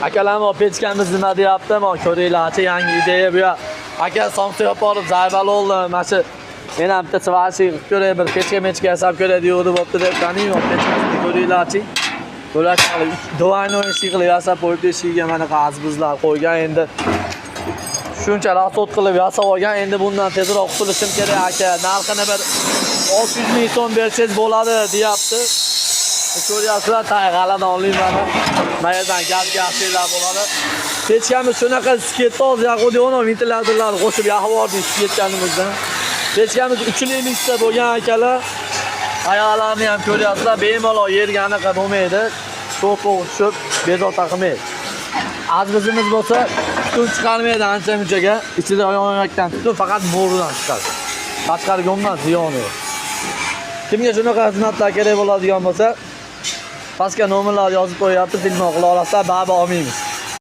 Akalarım o pechkamiz nima deyapti? Mana ko'ringlarchi, yangi ideya bu. Aka somsa yopib olib zarbali oldi. Mana shu men ham bitta svarshi qilib ko'ray, bir pechka yasab ko'ray deydi bo'pti deb qani, o pechkamizni ko'ringlarchi. Bo'lakali do'ayni ish qilib yasab qo'yib eshigiga mana qazbizlar qo'ygan endi. Shuncha rasot qilib yasab olgan, endi bundan tezroq qutulishim kerak aka. Narxini bir 600 ming so'm bersangiz bo'ladi deyapti. Ko'ryapsizlar, tayyorlardan olayman. Mana yerdan gaz-gazlar bo'ladi. Pechkamiz shunaqa sketoz yaqudi 10 ventilatorlar qo'shib yaqib oldik ketganimizdan. Pechkamiz 3 mingta bo'lgan akalar. Ayollarni ham ko'ryapsizlar, bemalol yerga anaqa bo'lmaydi. To'q tushib, bezovta qilmaydi. Azbizimiz bo'lsa, tutun chiqarmaydi ancha-munchaga. Ichida yonayotgan tutun faqat bo'ridan chiqadi. Tashqariga umuman ziyoni yo'q. Kimga shunaqa xizmatlar kerak bo'ladigan bo'lsa, pastga nomerlar yozib qo'yapti, telefon qila olasizlar, baribir olmaymiz.